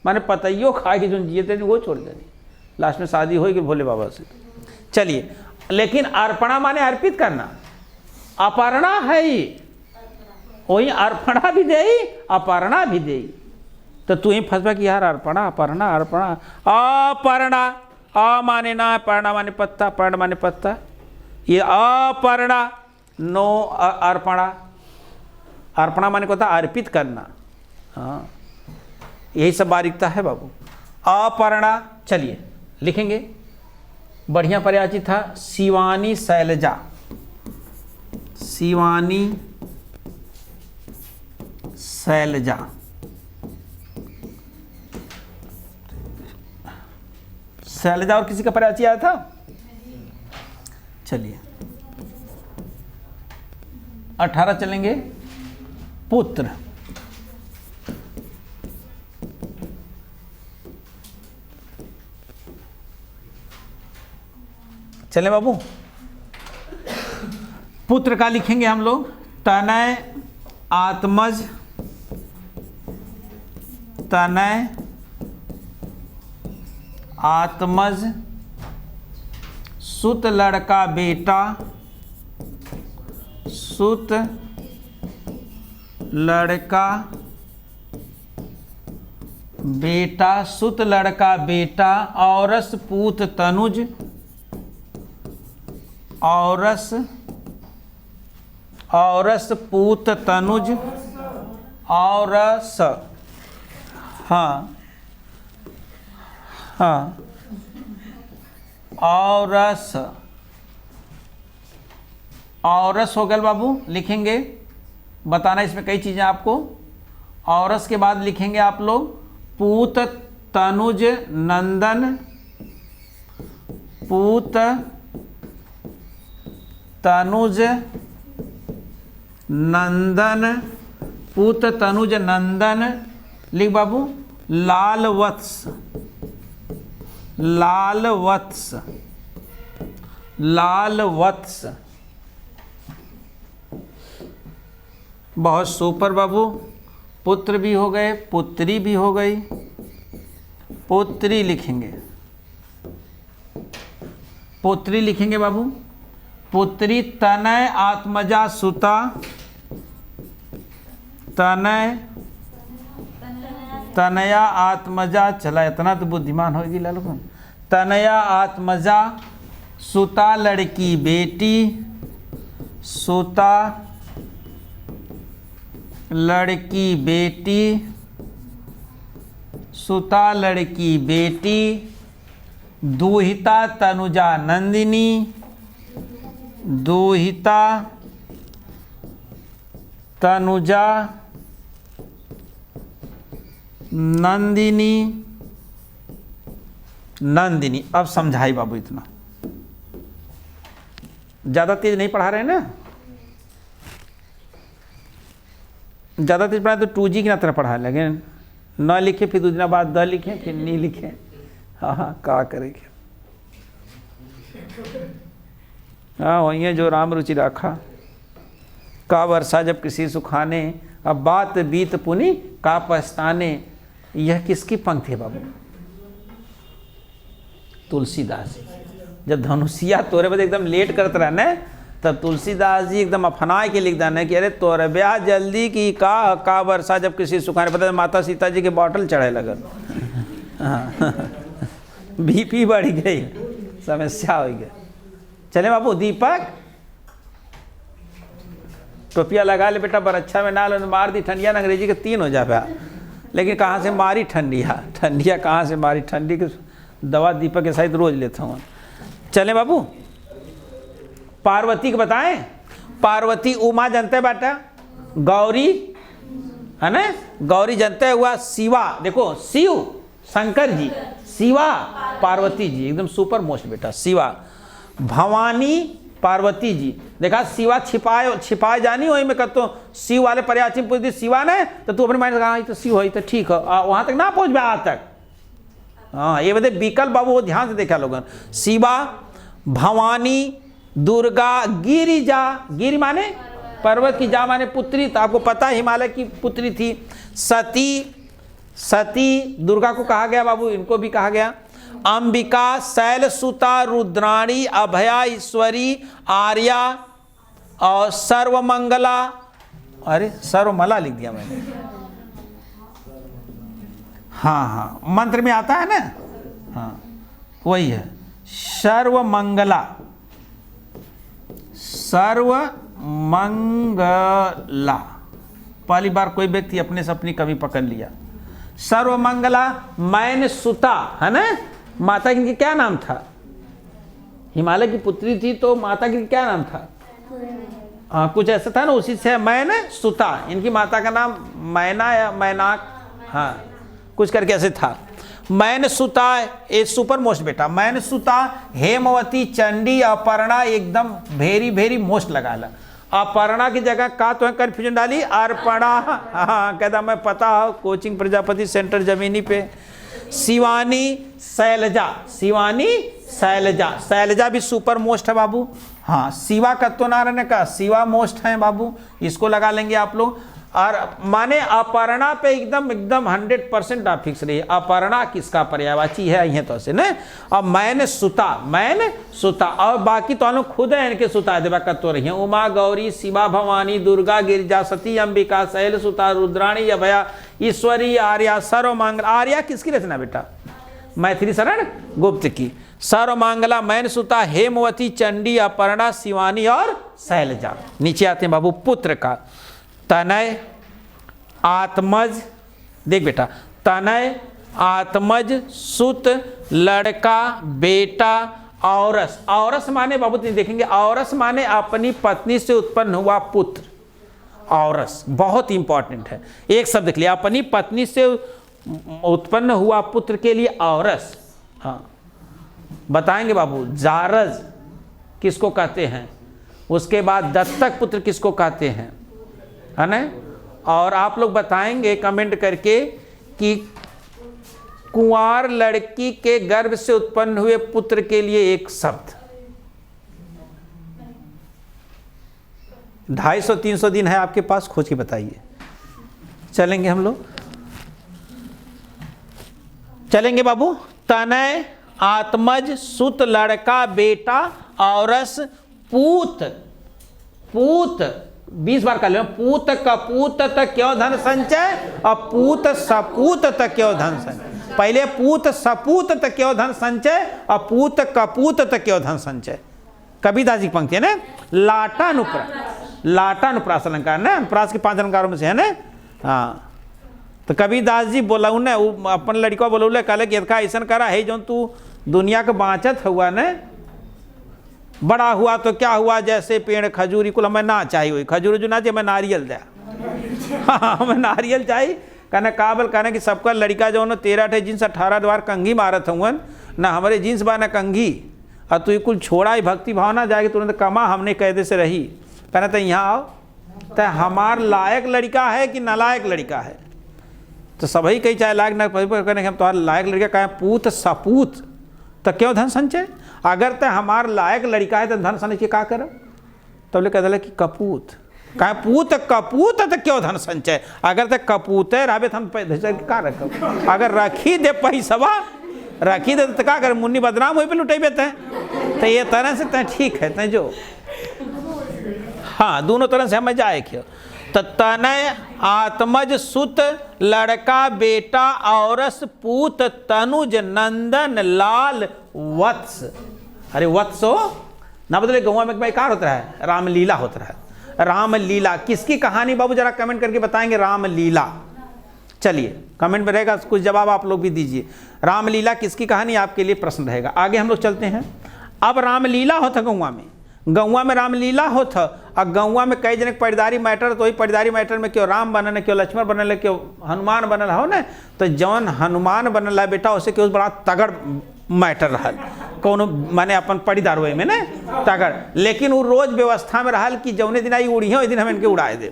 माने पतैयो खा के जो जिए थे वो छोड़ दानी। लास्ट में शादी हो गई भोले बाबा से। चलिए, लेकिन अर्पणा माने अर्पित करना, अपर्णा है ये, वही अर्पणा भी दे अपर्णा भी दे। तो तू ही फंसबा कि यार अर्पणा अपर्णा अर्पणा, अपर्णा, अ माने ना, पर्णा माने पत्ता, पर्ण माने पत्ता, ये अपर्णा, नो अर्पणा। अर्पणा माने को था अर्पित करना। हाँ यही सब बारीकता है बाबू। अपर्णा, चलिए लिखेंगे। बढ़िया पर्यायची था शिवानी शैलजा, शिवानी शैलजा। शैलजा और किसी का पर्यायची आया था? चलिए 18 चलेंगे। पुत्र, चले बाबू। पुत्र का लिखेंगे हम लोग। तनय आत्मज, तनय आत्मज, सुत लड़का बेटा, सुत लड़का बेटा, सुत लड़का बेटा, औरस पूत तनुज, औरस, औरस पूत तनुज, औरस, हाँ हाँ, औरस, औरस हो गया बाबू, लिखेंगे, बताना इसमें कई चीज़ें आपको। औरस के बाद लिखेंगे आप लोग पूत तनुज नंदन, पूत तनुज नंदन, पूत तनुज नंदन, लिख बाबू लाल वत्स, लाल वत्स, लाल वत्स, बहुत सुपर बाबू। पुत्र भी हो गए, पुत्री भी हो गई, पुत्री लिखेंगे, पुत्री लिखेंगे बाबू। पुत्री तनय आत्मजा सुता, तनय तनया आत्मजा, चला इतना तो बुद्धिमान होगी लालू। तनया आत्मजा सुता लड़की बेटी, सुता लड़की बेटी, सुता लड़की बेटी, दूहिता तनुजा नंदिनी, दूहिता तनुजा नंदिनी, नंदिनी। अब समझाई बाबू, इतना ज़्यादा तेज नहीं पढ़ा रहे ना, ज़्यादा तेज पढ़ा तो 2G की ना तरह पढ़ा, लेकिन न लिखे फिर दूसरा बात द लिखे फिर नहीं लिखे, हाँ हाँ क्या करेंगे। हाँ वही है जो राम रुचि राखा, का वर्षा जब किसी सुखाने, अब बात बीत पुनि का पछताने। यह किसकी पंक्ति है बाबू? तुलसीदास जी। जब धनुषिया तोरे बदे एकदम लेट करते रहने, तब तुलसीदास जी एकदम अफनाए के लिख देने कि अरे तोरे ब्याह जल्दी की का वर्षा जब किसी सुखाने। पता है माता सीता जी के बॉटल चढ़े लगल, बीपी बढ़ गई, समस्या हो गई। चले बाबू दीपक, टोपिया लगा ले बेटा, बरच्छा में ना लो मार दी ठंडिया, अंग्रेजी के 3 हो जाए। लेकिन कहाँ से मारी ठंडिया, ठंडिया कहाँ से मारी, ठंडी की दवा दीपक के साथ रोज लेता हूँ। चले बाबू पार्वती को बताएं। पार्वती उमा जानते हैं बेटा, गौरी है ना, गौरी जानते हुआ, शिवा देखो शिव शंकर जी, शिवा पार्वती जी, एकदम सुपर मोस्ट बेटा शिवा। भवानी पार्वती जी, देखा शिवा छिपाए जानी वही में कहते शिव वाले पर्याचिम पूछ दी शिवा ने, तो तू अपने माइंड कहा तो शिव हो तो ठीक है, वहां तक ना पहुंच बे आज तक। हाँ ये बता विकल्प बाबू वो ध्यान से देखा लोगन। शिवा, भवानी, दुर्गा, गिरिजा, गिरि माने पर्वत की, जा माने पुत्री, तो आपको पता हिमालय की पुत्री थी। सती, सती दुर्गा को कहा गया बाबू, इनको भी कहा गया। अंबिका, शैलसुता, रुद्राणी, अभया, ईश्वरी, आर्या और सर्वमंगला। अरे सर्वमला लिख दिया मैंने, हाँ हाँ मंत्र में आता है ना, हाँ वही है सर्वमंगला, सर्वमंगला। पहली बार कोई व्यक्ति अपने से अपनी कवि पकड़ लिया। सर्वमंगला मैन सुता है ना, माता की क्या नाम था? हिमालय की पुत्री थी तो माता की क्या नाम था? हाँ कुछ ऐसा था ना, उसी से मैन सुता। इनकी माता का नाम मैना या मैनाक, हाँ कुछ करके ऐसे था। मैन सुता ए सुपर मोस्ट बेटा, मैन सुता, हेमवती, चंडी, अपर्णा, एकदम वेरी वेरी मोस्ट लगा ला। अपर्णा की जगह का तो कंफ्यूजन डाली अर्पणा, हाँ कहता मैं पता हो कोचिंग प्रजापति सेंटर जमीनी पे। शिवानी, शैलजा, शिवानी शैलजा, शैलजा भी सुपर मोस्ट है बाबू। हाँ शिवा कत्तोनारायण का शिवा मोस्ट है बाबू, इसको लगा लेंगे आप लोग। और माने अपर्णा पे एकदम एकदम 100% आप फिक्स रहिए। अपर्णा किसका पर्यायवाची है ये तो से न। अब मैंने सुता, मैंने सुता, और बाकी तो लोग खुद है इनके सुता देवा कत्तो रही हैं। उमा, गौरी, शिवा, भवानी, दुर्गा, गिरिजा, सती, अंबिका, शैल सुता, रुद्राणी, अभया, ईश्वरी, आर्या, सर्वमंगल। आर्या किसकी रचना बेटा? मैथिली शरण गुप्त की। सर्वमंगला, मैन सुता, हेमवती, चंडी, अपर्णा, शिवानी और शैलजा। नीचे आते हैं बाबू पुत्र का। तनय, आत्मज, देख बेटा तनय, आत्मज, सुत, लड़का, बेटा, औरस। औरस माने बाबू देखेंगे, औरस माने अपनी पत्नी से उत्पन्न हुआ पुत्र। औरस बहुत इंपॉर्टेंट है, एक शब्द देख लिया, अपनी पत्नी से उत्पन्न हुआ पुत्र के लिए औरस। हाँ बताएंगे बाबू। जारज किसको कहते हैं, उसके बाद दत्तक पुत्र किसको कहते हैं, है ना। और आप लोग बताएंगे कमेंट करके कि कुंवार लड़की के गर्भ से उत्पन्न हुए पुत्र के लिए एक शब्द। 250-300 दिन है आपके पास, खोज के बताइए। चलेंगे हम लोग, चलेंगे बाबू। तनय, आत्मज, सुत, लड़का, बेटा, औरस, पूत। पूत 20 बार कर लो। पूत कपूत तक क्यों धन संचय, और पूत सपूत तक क्यों धन संचय। पहले पूत सपूत तक क्यों धन संचय, और पूत कपूत तक क्यों धन संचय। कबीरदास जी की पंक्ति है ना। लाटानुप्रास अलंकार ना, प्रास के 5 अलंकारों में से है ना। हाँ तो कबीरदास जी बोलाऊ ने अपन लड़का बोलौले, कहले कि यदका ऐसा करा है जो तू दुनिया के बाँचत हुआ ने, बड़ा हुआ तो क्या हुआ, जैसे पेड़ खजूरी कुल हमें ना चाहिए, खजूर जो ना चाहिए हमें नारियल दे। हाँ हमें नारियल चाहिए। कहना काबल, कहना कि सबका लड़का जो न 13 ठे जींस 18 द्वार कंघी मारत हुआ ना, हमारे जींस बा ना कंघी, और तू कुल छोड़ा ही भक्ति भावना जाएगी तुरंत कमा, हमने कैदे से रही। कहना तो यहाँ आओ, तो हमार लायक लड़का है कि नालायक लड़का है। तो सभी कहीं चाहे लायक ना कहने हम तुम्हारा लायक लड़का कहें पूत सपूत तो क्यों धन संचय। अगर तो हमार लायक लड़का है तो धन संचय क्या करो, तो बोले कह कि कपूत, कहे पूत कपूत तो क्यों धन संचय। अगर तो कपूत है रहे तो हम का रख, अगर रखी दे पैसवा रखी दे तो क्या कर, मुन्नी बदनाम हुई पे लुटेबे तय। तो ये तरह से तय ठीक है तय जो, हाँ दोनों तरह से हमें जाए क्यों। तो तनय, आत्मज, सुत, लड़का, बेटा, औरस, पूत, तनुज, नंदन, लाल, वत्स। अरे वत्स हो ना, बदले गौवा में कार होता है, रामलीला होता है। रामलीला किसकी कहानी बाबू जरा कमेंट करके बताएंगे। रामलीला, चलिए कमेंट में रहेगा, कुछ जवाब आप लोग भी दीजिए। रामलीला किसकी कहानी आपके लिए प्रश्न रहेगा। आगे हम लोग चलते हैं। अब रामलीला होता गौवा में, गौवा में रामलीला होता, और गौवा में कई जनक पड़दारी मैटर, तो वही पड़दारी मैटर में क्यों राम बनल, क्यों लक्ष्मण बनल, क्यों हनुमान बनल हो ना। तो जौन हनुमान बनल है बेटा उसे क्यों बड़ा तगड़ मैटर रहा, कौन माने अपन पड़ीदार हुए में ना तगड़, लेकिन वो रोज व्यवस्था में रहा कि जौने दिन आई उड़ी है वही दिन हम इनके उड़ाए दे,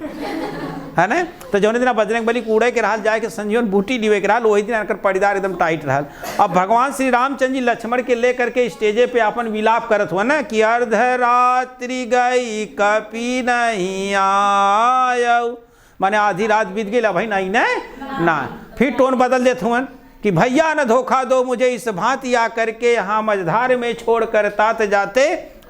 है ना। तो जौने दिन बजरंग बली को उड़े के रहा जाए के संजीवन बूटी लिवे के रहा, वही दिन आकर पड़ीदार एकदम टाइट रहा। अब भगवान श्री रामचंद्र जी लक्ष्मण के लेकर के स्टेजे पे अपन विलाप करत हुआ ना कि अर्धरात्रि गई कपि नहीं आयो, माने आधी रात बीत गई भाई नहीं ना। फिर टोन बदल देते हुए कि भैया न धोखा दो मुझे इस भांति आ करके, यहाँ मझधार में छोड़ कर तात जाते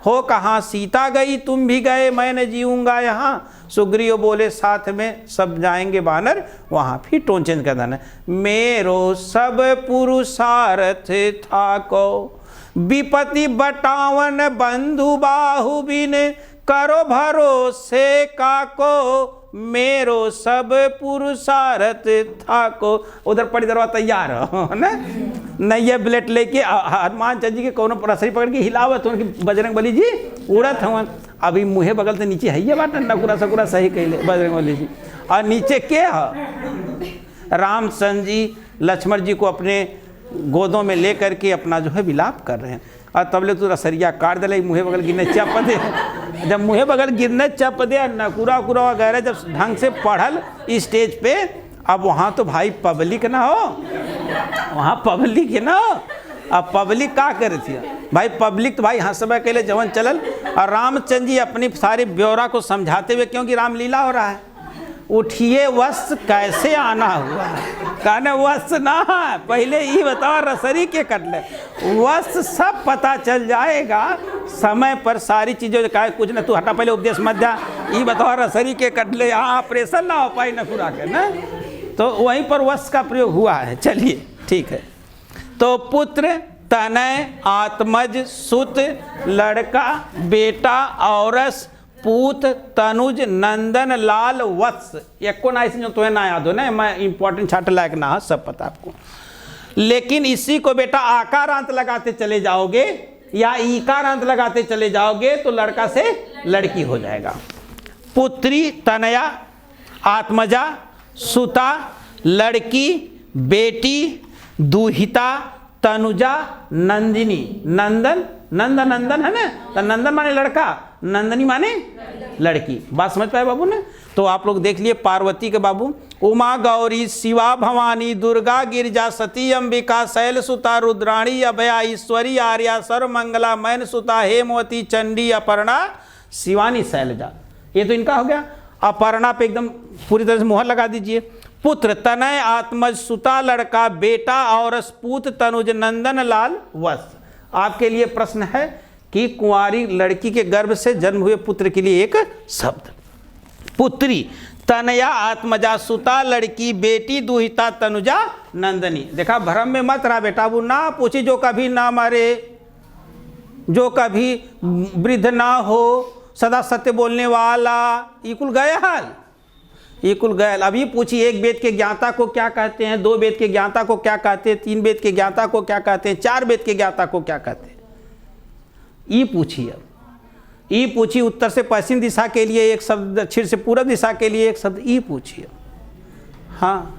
हो कहाँ, सीता गई तुम भी गए मैं न जीऊँगा यहाँ, सुग्रीव बोले साथ में सब जाएंगे बानर वहाँ। फिर टोन चेंज कर देना, मेरो सब पुरुषार्थ था को, विपत्ति बटावन बंधु बाहु बिन, करो भरोसे काको, मेरो सब पुरुषार्थ था को। उधर पड़ीदरवा तैयार हो ना, नैया ब्लेट लेके हनुमान चंद जी के कोनो रसरी पकड़ के हिलावत हो कि बजरंग बली जी उड़त हवन। अभी मुँहे बगल से नीचे है ये बात नकुरा सकुरा सही कहले बजरंग बली जी, और नीचे के है रामचंद्र जी लक्ष्मण जी को अपने गोदों में ले करके अपना जो है विलाप कर रहे हैं। और तबले तो रसरिया काट दे, मुँहे बगल गिरने चप दे, जब मुँहे बगल गिरने चप दे नकुरा उकुरा वगैरह जब ढंग से पढ़ल स्टेज पे, अब वहाँ तो भाई पब्लिक ना हो, वहाँ पब्लिक है ना। अब पब्लिक का करे थी भाई, पब्लिक तो भाई हंसबे के लिए जवन चलल। और रामचंद्र जी अपनी सारी ब्यौरा को समझाते हुए, क्योंकि रामलीला हो रहा है, उठिए वस्त्र कैसे आना हुआ, कहने वस्त्र ना है, पहले ये बताओ रसरी के कटले, वस्त्र सब पता चल जाएगा समय पर सारी चीज़ों का। कुछ ना तू हटा पहले उपदेश मत जा, ये बताओ रसरी के कटले, यहाँ ऑपरेशन ना हो पाई न पूरा कर ना। तो वहीं पर वस्त्र का प्रयोग हुआ है। चलिए ठीक है। तो पुत्र, तनय, आत्मज, सुत, लड़का, बेटा, औरस, पूत तनुज नंदन लाल वत्स। एको ना ऐसे जो तुम्हें ना याद हो ना, मैं इंपॉर्टेंट छाट लायक ना, सब पता आपको। लेकिन इसी को बेटा आकार अंत लगाते चले जाओगे या ईकार अंत लगाते चले जाओगे तो लड़का से लड़की हो जाएगा। पुत्री तनया, आत्मजा, सुता, लड़की, बेटी, दुहिता, तनुजा, नंदिनी। नंदन, नंदन नंदन है ना, तो नंदन माने लड़का, नंदनी माने लड़की। बात समझ पाए बाबू ने? तो आप लोग देख लिए पार्वती के बाबू, उमा गौरी, शिवा भवानी, दुर्गा, गिरिजा, सती, अंबिका, शैल सुता, रुद्राणी, अभया, ईश्वरी, आर्या, सर्वमंगला, मैन सुता, हेमवती, चंडी, अपर्णा, शिवानी, शैलजा। ये तो इनका हो गया। अपर्णा पे एकदम पूरी तरह से मुहर लगा दीजिए। पुत्र तनय, आत्मज, सुता, लड़का, बेटा, और पूत तनुज नंदन लाल वत्स। आपके लिए प्रश्न है कि कुंवारी लड़की के गर्भ से जन्म हुए पुत्र के लिए एक शब्द। पुत्री तनया, आत्मजा, सुता, लड़की, बेटी, दुहिता, तनुजा, नंदनी। देखा, भ्रम में मत रहा बेटा, वो ना पूछी जो कभी ना मरे, जो कभी वृद्ध ना हो, सदा सत्य बोलने वाला, इकुल गए हाल, इकुल गयल। अभी पूछी एक वेद के ज्ञाता को क्या कहते हैं, दो वेद के ज्ञाता को क्या कहते हैं, तीन वेद के ज्ञाता को क्या कहते हैं, चार वेद के ज्ञाता को क्या कहते हैं, ई पूछी। अब ई पूछी, उत्तर से पश्चिम दिशा के लिए एक शब्द, दक्षिण से पूर्व दिशा के लिए एक शब्द, ई पूछिए। हाँ,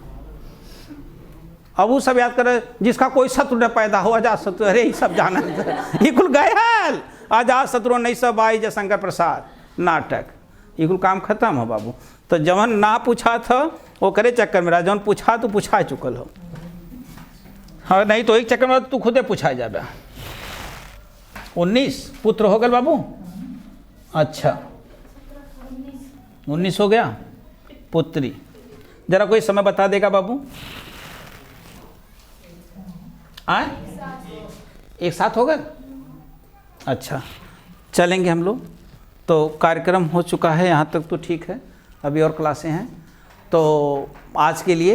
अब वो सब याद कर, जिसका कोई शत्रु न पैदा हो, अजात शत्रु, अरे ये सब जाना ई कुल गयल, अजात शत्रु नहीं सब आई जयशंकर प्रसाद नाटक, ये कुल काम खत्म हो बाबू। तो जवन ना पूछा था वो करे चक्कर में रहा, जवन पूछा तो पूछा चुकल हो। हाँ, नहीं तो एक चक्कर में तू खुदे पूछा जाबे। 19 पुत्र हो गए बाबू। अच्छा 19 हो गया। पुत्री जरा कोई समय बता देगा बाबू? आए एक साथ हो गए। अच्छा चलेंगे हम लोग। तो कार्यक्रम हो चुका है यहाँ तक तो ठीक है, अभी और क्लासें हैं। तो आज के लिए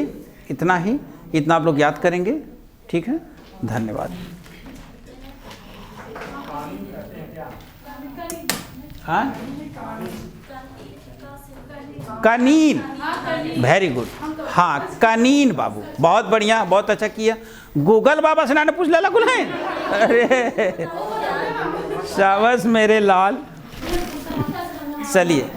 इतना ही, इतना आप लोग याद करेंगे, ठीक है। धन्यवाद। हाँ, कनीन, वेरी गुड। हाँ कनीन बाबू, बहुत बढ़िया, बहुत अच्छा किया। गूगल बाबा से ना पूछ लेला कुल है। अरे शाबाश मेरे लाल। चलिए